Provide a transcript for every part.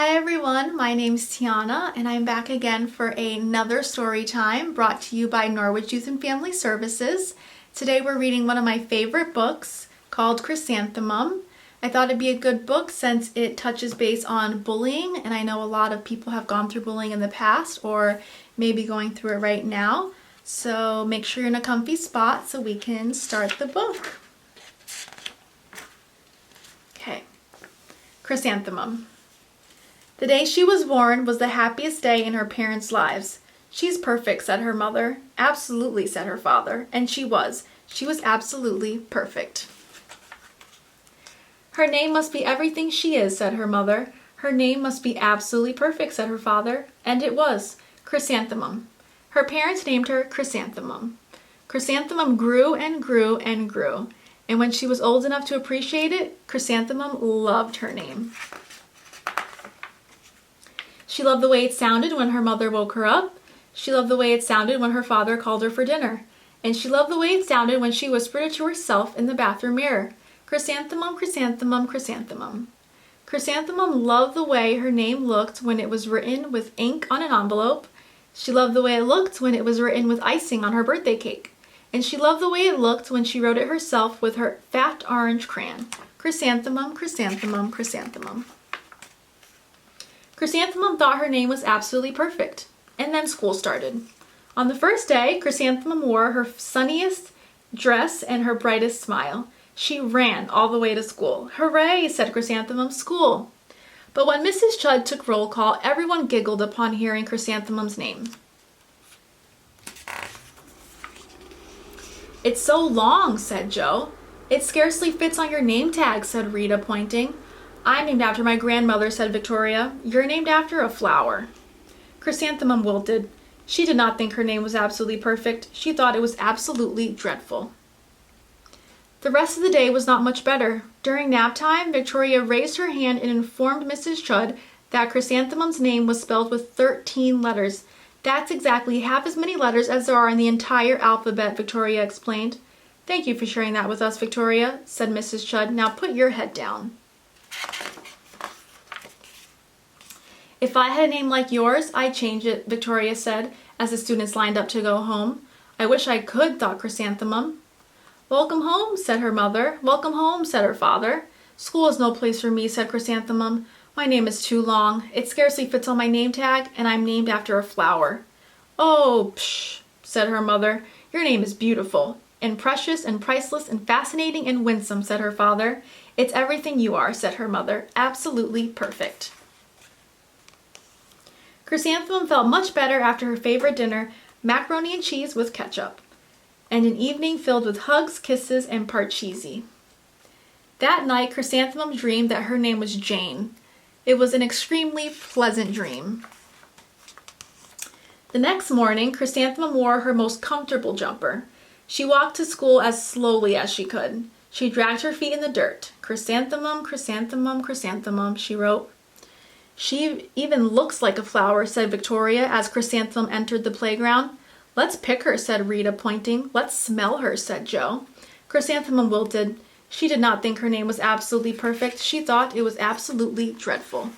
Hi everyone, my name's Tiana and I'm back again for another story time brought to you by Norwich Youth and Family Services. Today we're reading one of my favorite books called Chrysanthemum. I thought it'd be a good book since it touches base on bullying, and I know a lot of people have gone through bullying in the past or maybe going through it right now. So make sure you're in a comfy spot so we can start the book. Okay, Chrysanthemum. The day she was born was the happiest day in her parents' lives. "She's perfect," said her mother. "Absolutely," said her father. And she was. She was absolutely perfect. "Her name must be everything she is," said her mother. "Her name must be absolutely perfect," said her father. And it was. Chrysanthemum. Her parents named her Chrysanthemum. Chrysanthemum grew and grew and grew. And when she was old enough to appreciate it, Chrysanthemum loved her name. She loved the way it sounded when her mother woke her up. She loved the way it sounded when her father called her for dinner. And she loved the way it sounded when she whispered it to herself in the bathroom mirror. Chrysanthemum, chrysanthemum, chrysanthemum. Chrysanthemum loved the way her name looked when it was written with ink on an envelope. She loved the way it looked when it was written with icing on her birthday cake. And she loved the way it looked when she wrote it herself with her fat orange crayon. Chrysanthemum, chrysanthemum, chrysanthemum. Chrysanthemum thought her name was absolutely perfect. And then school started. On the first day, Chrysanthemum wore her sunniest dress and her brightest smile. She ran all the way to school. "Hooray," said Chrysanthemum, "school." But when Mrs. Chudd took roll call, everyone giggled upon hearing Chrysanthemum's name. "It's so long," said Joe. "It scarcely fits on your name tag," said Rita, pointing. "I'm named after my grandmother," said Victoria. "You're named after a flower." Chrysanthemum wilted. She did not think her name was absolutely perfect. She thought it was absolutely dreadful. The rest of the day was not much better. During nap time, Victoria raised her hand and informed Mrs. Chudd that Chrysanthemum's name was spelled with 13 letters. "That's exactly half as many letters as there are in the entire alphabet," Victoria explained. "Thank you for sharing that with us, Victoria," said Mrs. Chudd. "Now put your head down." "If I had a name like yours, I'd change it," Victoria said, as the students lined up to go home. "I wish I could," thought Chrysanthemum. "Welcome home," said her mother. "Welcome home," said her father. "School is no place for me," said Chrysanthemum. "My name is too long. It scarcely fits on my name tag, and I'm named after a flower." "Oh, psh," said her mother. "Your name is beautiful, and precious, and priceless, and fascinating, and winsome," said her father. "It's everything you are," said her mother. "Absolutely perfect." Chrysanthemum felt much better after her favorite dinner, macaroni and cheese with ketchup, and an evening filled with hugs, kisses, and parcheesi. That night, Chrysanthemum dreamed that her name was Jane. It was an extremely pleasant dream. The next morning, Chrysanthemum wore her most comfortable jumper. She walked to school as slowly as she could. She dragged her feet in the dirt. "Chrysanthemum, chrysanthemum, chrysanthemum," she wrote. "She even looks like a flower," said Victoria as Chrysanthemum entered the playground. "Let's pick her," said Rita, pointing. "Let's smell her," said Joe. Chrysanthemum wilted. She did not think her name was absolutely perfect. She thought it was absolutely dreadful.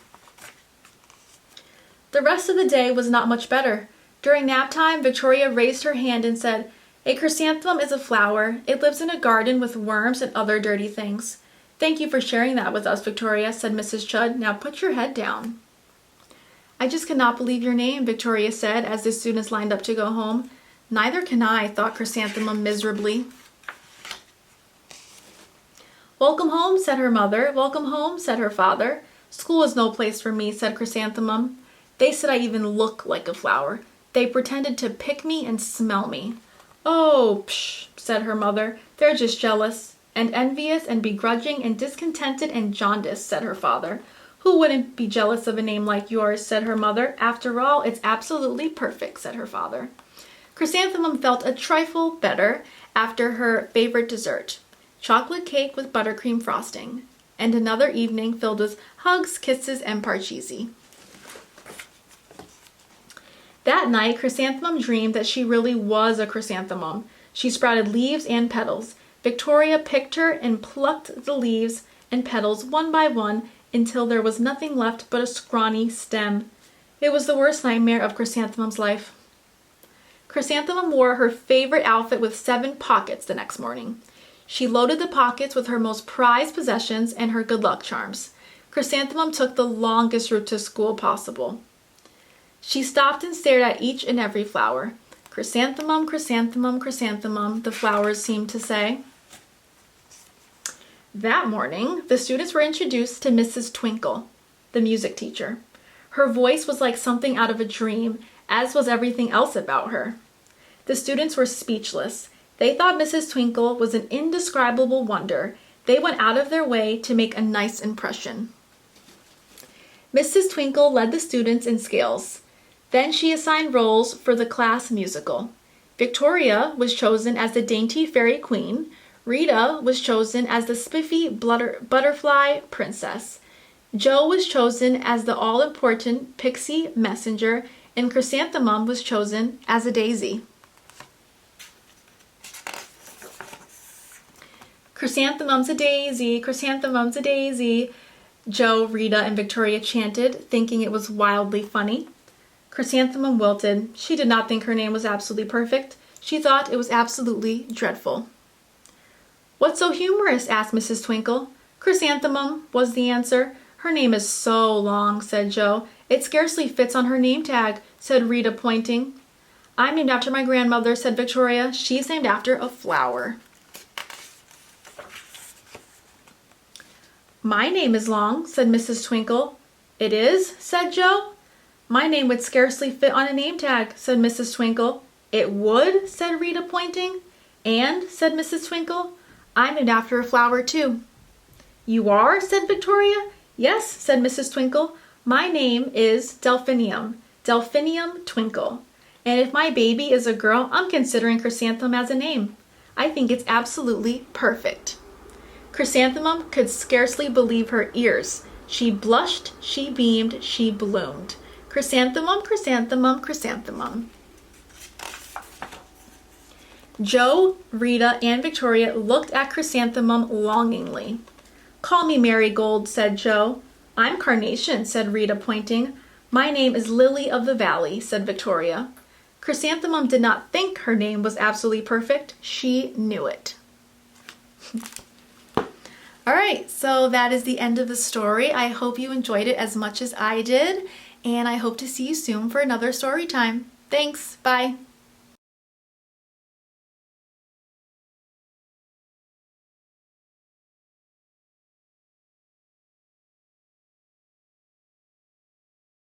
The rest of the day was not much better. During nap time, Victoria raised her hand and said, "A chrysanthemum is a flower. It lives in a garden with worms and other dirty things." "Thank you for sharing that with us, Victoria," said Mrs. Chudd. "Now put your head down." "I just cannot believe your name," Victoria said as the students lined up to go home. "Neither can I," thought Chrysanthemum miserably. "Welcome home," said her mother. "Welcome home," said her father. "School is no place for me," said Chrysanthemum. "They said I even look like a flower. They pretended to pick me and smell me." "Oh, psh," said her mother. "They're just jealous and envious and begrudging and discontented and jaundiced," said her father. "Who wouldn't be jealous of a name like yours?" said her mother. "After all, it's absolutely perfect," said her father. Chrysanthemum felt a trifle better after her favorite dessert, chocolate cake with buttercream frosting, and another evening filled with hugs, kisses, and parcheesi. That night, Chrysanthemum dreamed that she really was a chrysanthemum. She sprouted leaves and petals. Victoria picked her and plucked the leaves and petals one by one until there was nothing left but a scrawny stem. It was the worst nightmare of Chrysanthemum's life. Chrysanthemum wore her favorite outfit with 7 pockets the next morning. She loaded the pockets with her most prized possessions and her good luck charms. Chrysanthemum took the longest route to school possible. She stopped and stared at each and every flower. Chrysanthemum, chrysanthemum, chrysanthemum, the flowers seemed to say. That morning, the students were introduced to Mrs. Twinkle, the music teacher. Her voice was like something out of a dream, as was everything else about her. The students were speechless. They thought Mrs. Twinkle was an indescribable wonder. They went out of their way to make a nice impression. Mrs. Twinkle led the students in scales. Then she assigned roles for the class musical. Victoria was chosen as the dainty fairy queen. Rita was chosen as the spiffy butterfly princess. Jo was chosen as the all-important pixie messenger, and Chrysanthemum was chosen as a daisy. Chrysanthemum's a daisy, chrysanthemum's a daisy, Jo, Rita, and Victoria chanted, thinking it was wildly funny. Chrysanthemum wilted. She did not think her name was absolutely perfect. She thought it was absolutely dreadful. "What's so humorous?" asked Mrs. Twinkle. "Chrysanthemum," was the answer. "Her name is so long," said Jo. "It scarcely fits on her name tag," said Rita, pointing. "I'm named after my grandmother," said Victoria. "She's named after a flower." "My name is long," said Mrs. Twinkle. "It is?" said Jo. "My name would scarcely fit on a name tag," said Mrs. Twinkle. "It would?" said Rita, pointing. "And," said Mrs. Twinkle, "I'm named after a flower too." "You are?" said Victoria. "Yes," said Mrs. Twinkle. "My name is Delphinium Twinkle. And if my baby is a girl, I'm considering Chrysanthemum as a name. I think it's absolutely perfect." Chrysanthemum could scarcely believe her ears. She blushed, she beamed, she bloomed. Chrysanthemum, chrysanthemum, chrysanthemum. Jo, Rita, and Victoria looked at Chrysanthemum longingly. "Call me Marigold," said Jo. "I'm Carnation," said Rita, pointing. "My name is Lily of the Valley," said Victoria. Chrysanthemum did not think her name was absolutely perfect. She knew it. All right, so that is the end of the story. I hope you enjoyed it as much as I did, and I hope to see you soon for another story time. Thanks, bye.